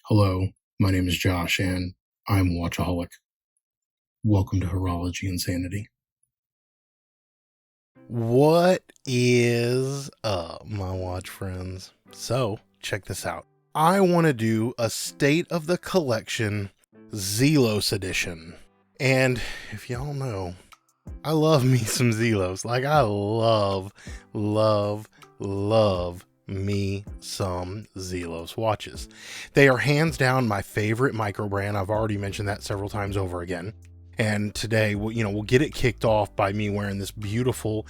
Hello, my name is Josh, and I'm a watchaholic. Welcome to Horology Insanity. What is up, my watch friends? So, check this out. I want to do a State of the Collection Zelos edition. And if y'all know, I love me some Zelos. Like, I love me some Zelos watches. They are hands down my favorite micro brand. I've already mentioned that several times over again. And today, we'll get it kicked off by me wearing this beautiful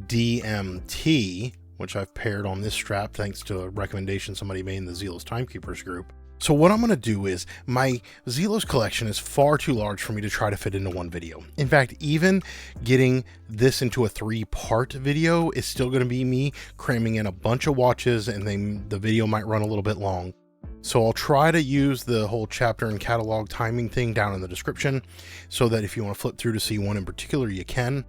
DMT, which I've paired on this strap thanks to a recommendation somebody made in the Zelos Timekeepers group. So what I'm going to do is, my Zelos collection is far too large for me to try to fit into one video. In fact, even getting this into a 3-part video is still going to be me cramming in a bunch of watches, and then the video might run a little bit long. So I'll try to use the whole chapter and catalog timing thing down in the description so that if you want to flip through to see one in particular, you can.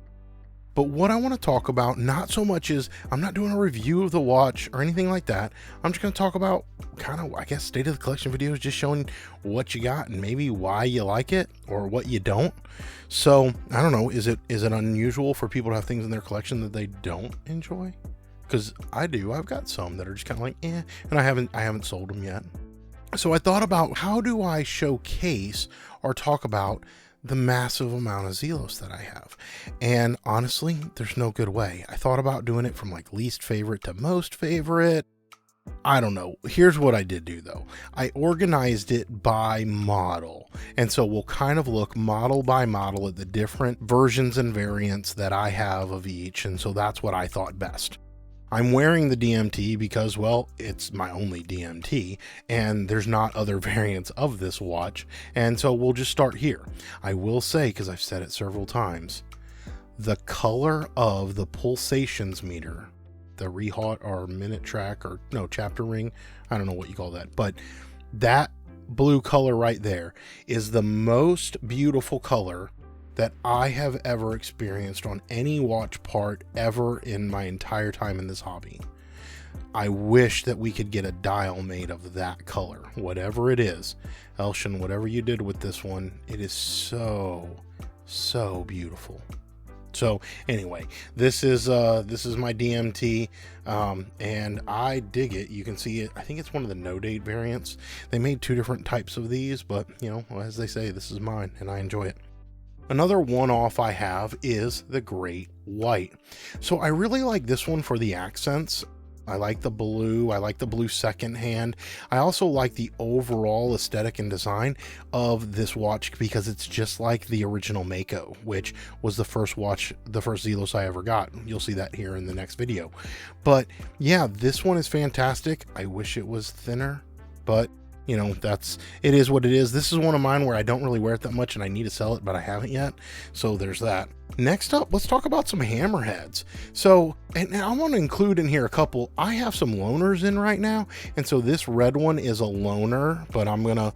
But what I want to talk about, not so much is, I'm not doing a review of the watch or anything like that. I'm just going to talk about kind of, I guess, state of the collection videos, just showing what you got and maybe why you like it or what you don't. So I don't know, is it unusual for people to have things in their collection that they don't enjoy? Because I do. I've got some that are just kind of like, and I haven't sold them yet. So I thought about, how do I showcase or talk about the massive amount of Zelos that I have? And honestly, there's no good way. I thought about doing it from like least favorite to most favorite. I don't know. Here's what I did do though. I organized it by model. And so we'll kind of look model by model at the different versions and variants that I have of each. And so that's what I thought best. I'm wearing the DMT because, well, it's my only DMT, and there's not other variants of this watch, and so we'll just start here. I will say, because I've said it several times, the color of the pulsations meter, the rehaut or minute track, or no, chapter ring, I don't know what you call that, but that blue color right there is the most beautiful color that I have ever experienced on any watch part ever in my entire time in this hobby. I wish that we could get a dial made of that color, whatever it is. Elshin, whatever you did with this one, it is so beautiful. So anyway, this is my DMT, and I dig it. You can see it. I think it's one of the no date variants. They made 2 different types of these, but as they say, this is mine and I enjoy it. Another one-off I have is the Great White. So I really like this one for the accents. I like the blue. I like the blue second hand. I also like the overall aesthetic and design of this watch because it's just like the original Mako, which was the first Zelos I ever got. You'll see that here in the next video. But yeah, this one is fantastic. I wish it was thinner, but it is what it is. This is one of mine where I don't really wear it that much and I need to sell it, but I haven't yet. So there's that. Next up, let's talk about some Hammerheads. So, and I want to include in here a couple. I have some loaners in right now. And so this red one is a loaner, but I'm going to,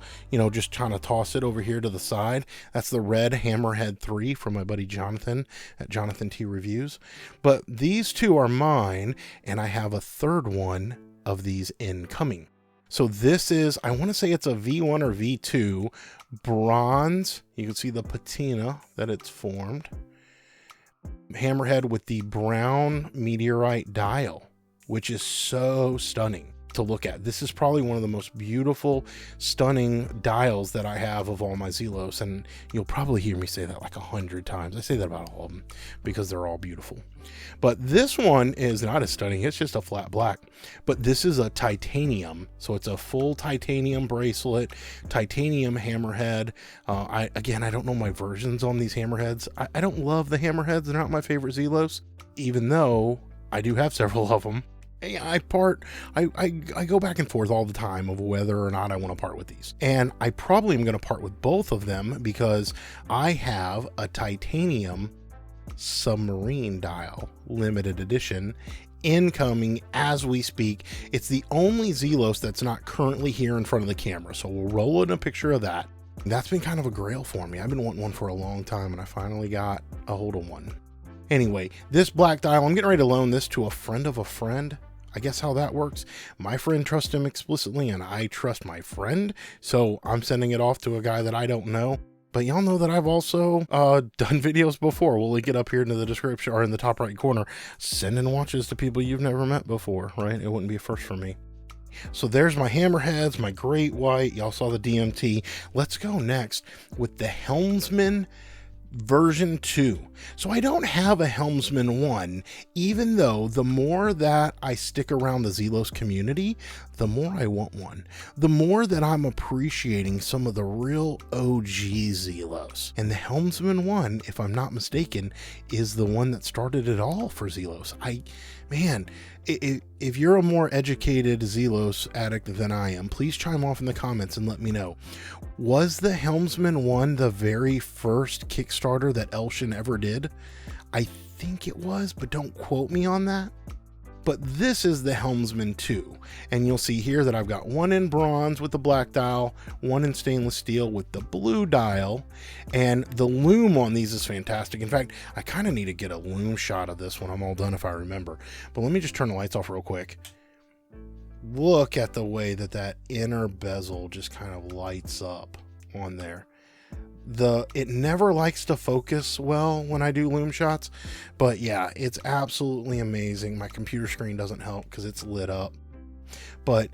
just kind of toss it over here to the side. That's the red Hammerhead 3 from my buddy Jonathan at Jonathan T Reviews. But these 2 are mine, and I have a third one of these incoming. So this is, I want to say it's a V1 or V2 bronze. You can see the patina that it's formed. Hammerhead with the brown meteorite dial, which is so stunning to look at. This is probably one of the most beautiful, stunning dials that I have of all my Zelos, and you'll probably hear me say that like 100 times. I say that about all of them because they're all beautiful. But this one is not as stunning. It's just a flat black, but this is a titanium, so it's a full titanium bracelet, titanium Hammerhead. I don't know my versions on these Hammerheads. I don't love the Hammerheads. They're not my favorite Zelos, even though I do have several of them. I go back and forth all the time of whether or not I want to part with these. And I probably am going to part with both of them because I have a titanium Submarine dial, limited edition, incoming as we speak. It's the only Zelos that's not currently here in front of the camera. So we'll roll in a picture of that. That's been kind of a grail for me. I've been wanting one for a long time and I finally got a hold of one. Anyway, this black dial, I'm getting ready to loan this to a friend of a friend. I guess how that works, my friend trusts him explicitly and I trust my friend, so I'm sending it off to a guy that I don't know. But y'all know that I've also done videos before. We'll link it up here in the description or in the top right corner, sending watches to people you've never met before, right? It wouldn't be a first for me. So there's my Hammerheads, my Great White. Y'all saw the DMT. Let's go next with the Helmsman version 2. So I don't have a Helmsman 1, even though the more that I stick around the Zelos community, the more I want one. The more that I'm appreciating some of the real OG Zelos. And the Helmsman 1, if I'm not mistaken, is the one that started it all for Zelos. Man, if you're a more educated Zelos addict than I am, please chime off in the comments and let me know. Was the Helmsman 1 the very first Kickstarter that Elshin ever did? I think it was, but don't quote me on that. But this is the Helmsman 2, and you'll see here that I've got one in bronze with the black dial, one in stainless steel with the blue dial, and the loom on these is fantastic. In fact, I kind of need to get a loom shot of this when I'm all done if I remember. But let me just turn the lights off real quick. Look at the way that that inner bezel just kind of lights up on there. It never likes to focus well when I do loom shots, but yeah, it's absolutely amazing. My computer screen doesn't help because it's lit up, but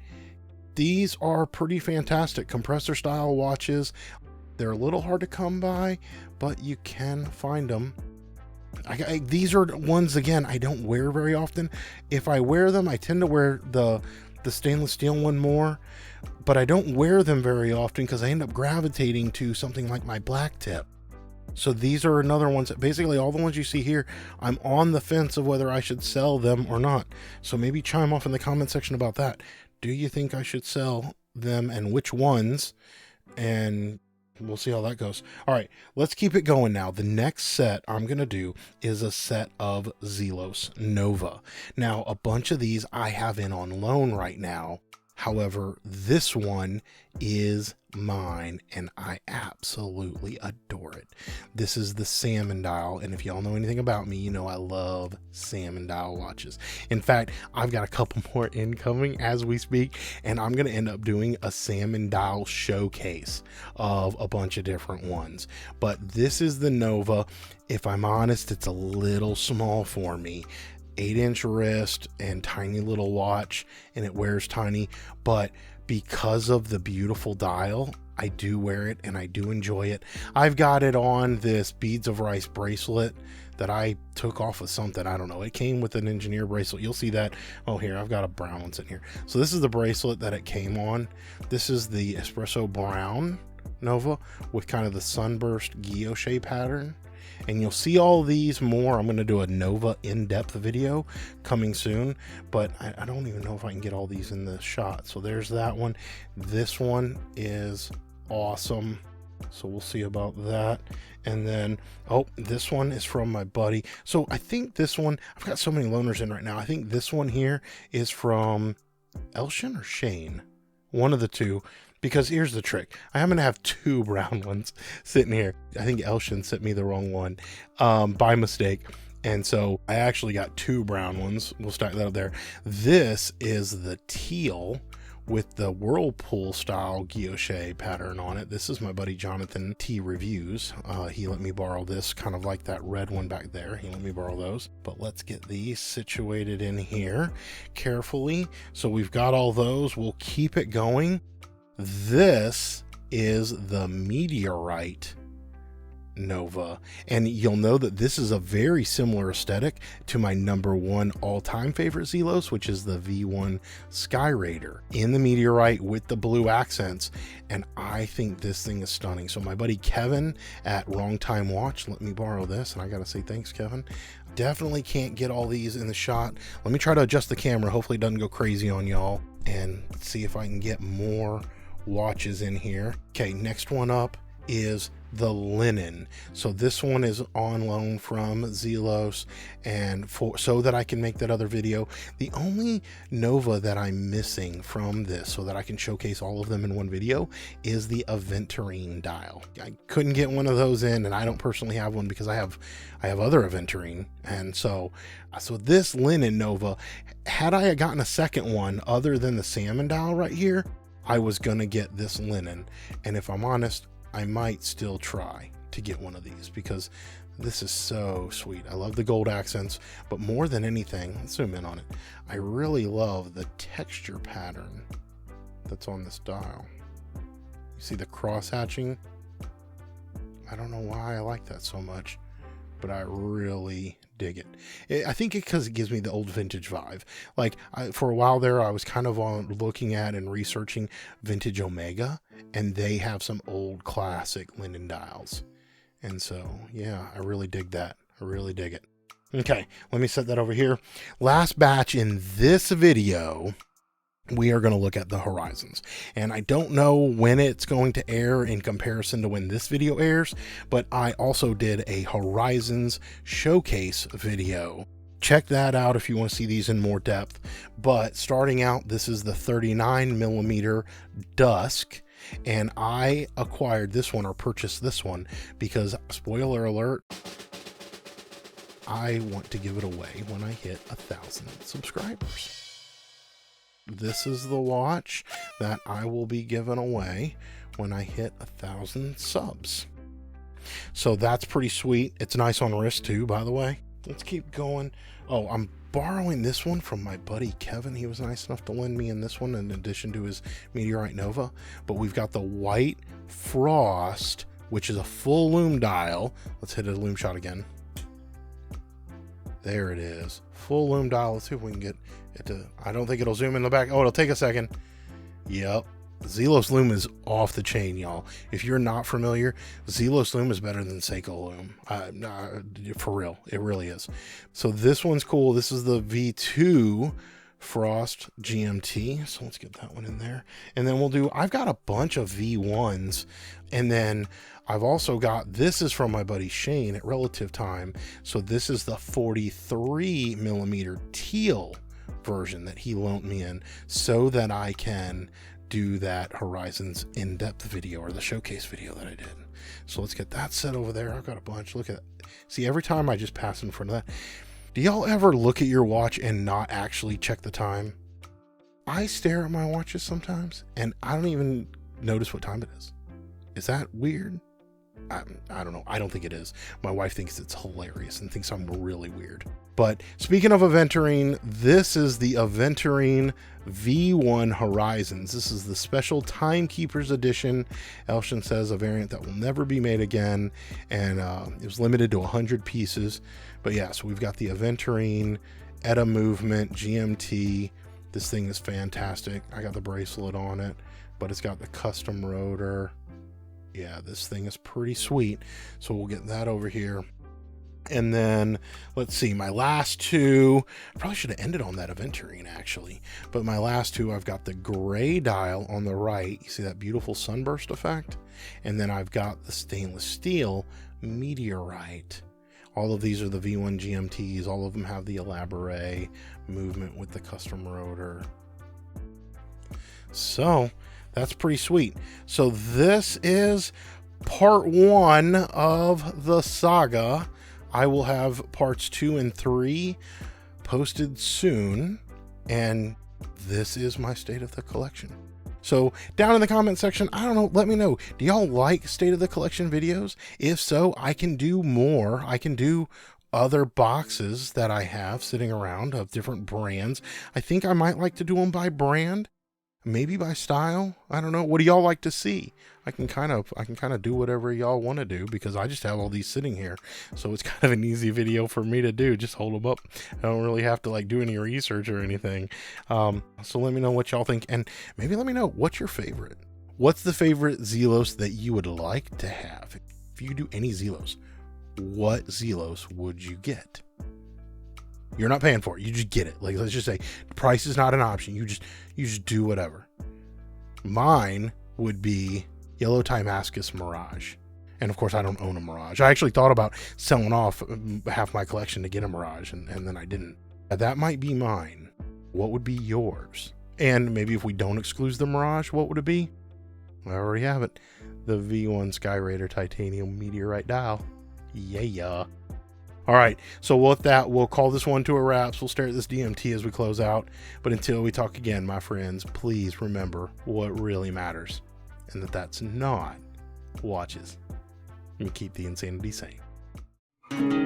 these are pretty fantastic compressor style watches. They're a little hard to come by, but you can find them. These are ones, again, I don't wear very often. If I wear them, I tend to wear the stainless steel one more, but I don't wear them very often because I end up gravitating to something like my black tip. So these are another ones that basically all the ones you see here, I'm on the fence of whether I should sell them or not. So maybe chime off in the comment section about that. Do you think I should sell them and which ones? And we'll see how that goes. All right, let's keep it going now. The next set I'm going to do is a set of Zelos Nova. Now, a bunch of these I have in on loan right now. However, this one is mine and I absolutely adore it. This is the salmon dial, and if y'all know anything about me, you know I love salmon dial watches. In fact, I've got a couple more incoming as we speak, and I'm going to end up doing a salmon dial showcase of a bunch of different ones. But this is the Nova. If I'm honest, it's a little small for me. 8-inch wrist and tiny little watch, and it wears tiny, but because of the beautiful dial, I do wear it and I do enjoy it. I've got it on this beads of rice bracelet that I took off of something, I don't know. It came with an engineer bracelet. You'll see that. Oh, here, I've got a brown one sitting here. So this is the bracelet that it came on. This is the Espresso brown Nova with kind of the sunburst guilloche pattern. And you'll see all these more. I'm going to do a Nova in-depth video coming soon, but I don't even know if I can get all these in the shot. So there's that one. This one is awesome. So we'll see about that. And then, oh, this one is from my buddy. So I think this one, I've got so many loaners in right now. I think this one here is from Elshin or Shane. One of the two. Because here's the trick. I happen to have two brown ones sitting here. I think Elshin sent me the wrong one by mistake. And so I actually got two brown ones. We'll stack that up there. This is the teal with the whirlpool style guilloche pattern on it. This is my buddy Jonathan T Reviews. He let me borrow this, kind of like that red one back there. He let me borrow those. But let's get these situated in here carefully. So we've got all those. We'll keep it going. This is the Meteorite Nova, and you'll know that this is a very similar aesthetic to my #1 all-time favorite Zelos, which is the V1 Sky Raider in the Meteorite with the blue accents, and I think this thing is stunning. So my buddy Kevin at Wrong Time Watch let me borrow this, and I gotta say thanks, Kevin. Definitely can't get all these in the shot. Let me try to adjust the camera. Hopefully it doesn't go crazy on y'all, and see if I can get more watches in here. Okay, next one up is the linen. So this one is on loan from Zelos, and so that I can make that other video. The only Nova that I'm missing from this so that I can showcase all of them in one video is the Aventurine dial. I couldn't get one of those in, and I don't personally have one because I have other Aventurine. And so this linen Nova, had I gotten a second one other than the salmon dial right here, I was gonna get this linen. And if I'm honest, I might still try to get one of these because this is so sweet. I love the gold accents, but more than anything, let's zoom in on it, I really love the texture pattern that's on this dial. You see the cross hatching? I don't know why I like that so much, but I really dig it. I think because it gives me the old vintage vibe. Like for a while there, I was kind of looking at and researching vintage Omega, and they have some old classic linen dials. And so, yeah, I really dig that. I really dig it. Okay, let me set that over here. Last batch in this video, we are going to look at the Horizons. And I don't know when it's going to air in comparison to when this video airs, but I also did a Horizons showcase video. Check that out if you want to see these in more depth. But starting out, this is the 39mm Dusk. And I acquired this one, or purchased this one, because, spoiler alert, I want to give it away when I hit 1,000 subscribers. This is the watch that I will be giving away when I hit 1,000 subs. So that's pretty sweet. It's nice on wrist too, by the way. Let's keep going. Oh, I'm borrowing this one from my buddy Kevin. He was nice enough to lend me in this one in addition to his Meteorite Nova. But we've got the white Frost, which is a full lume dial. Let's hit a lume shot again. There it is. Full lume dial. Let's see if we can get it to... I don't think it'll zoom in the back. Oh, it'll take a second. Yep. Zelos lume is off the chain, y'all. If you're not familiar, Zelos lume is better than Seiko lume. For real. It really is. So this one's cool. This is the V2 Frost GMT. So let's get that one in there. And then we'll do... I've got a bunch of V1s. And then I've also got... This is from my buddy Shane at Relative Time. So this is the 43mm Teal version that he loaned me in so that I can do that Horizons in-depth video, or the showcase video that I did. So let's get that set over there. I've got a bunch. Look at that. See, every time I just pass in front of that. Do y'all ever look at your watch and not actually check the time? I stare at my watches sometimes and I don't even notice what time it is. Is that weird? I don't know. I don't think it is. My wife thinks it's hilarious and thinks I'm really weird. But speaking of Aventurine, this is the Aventurine V1 Horizons. This is the special Timekeepers edition. Elshin says a variant that will never be made again. And it was limited to 100 pieces. But yeah, so we've got the Aventurine ETA Movement GMT. This thing is fantastic. I got the bracelet on it, but it's got the custom rotor. Yeah, this thing is pretty sweet. So we'll get that over here. And then let's see, my last two, I probably should have ended on that Aventurine actually, but my last two, I've got the gray dial on the right. You see that beautiful sunburst effect? And then I've got the stainless steel Meteorite. All of these are the V1 GMTs. All of them have the elaborate movement with the custom rotor. So that's pretty sweet. So this is part 1 of the saga. I will have parts 2 and 3 posted soon. And this is my state of the collection. So down in the comment section, I don't know, let me know. Do y'all like state of the collection videos? If so, I can do more. I can do other boxes that I have sitting around of different brands. I think I might like to do them by brand. Maybe by style. I don't know. What do y'all like to see? I can kind of do whatever y'all want to do because I just have all these sitting here. So it's kind of an easy video for me to do. Just hold them up. I don't really have to like do any research or anything. So let me know what y'all think, and maybe let me know what's your favorite. What's the favorite Zelos that you would like to have? If you do any Zelos, what Zelos would you get? You're not paying for it. You just get it. Like, let's just say price is not an option. You just do whatever. Mine would be Yellow Timascus Mirage. And of course, I don't own a Mirage. I actually thought about selling off half my collection to get a Mirage, and then I didn't. That might be mine. What would be yours? And maybe if we don't exclude the Mirage, what would it be? I already have it. The V1 Sky Raider Titanium Meteorite dial. Yeah. All right, so with that, we'll call this one to a wrap. We'll stare at this DMT as we close out. But until we talk again, my friends, please remember what really matters, and that's not watches. Let me keep the insanity sane.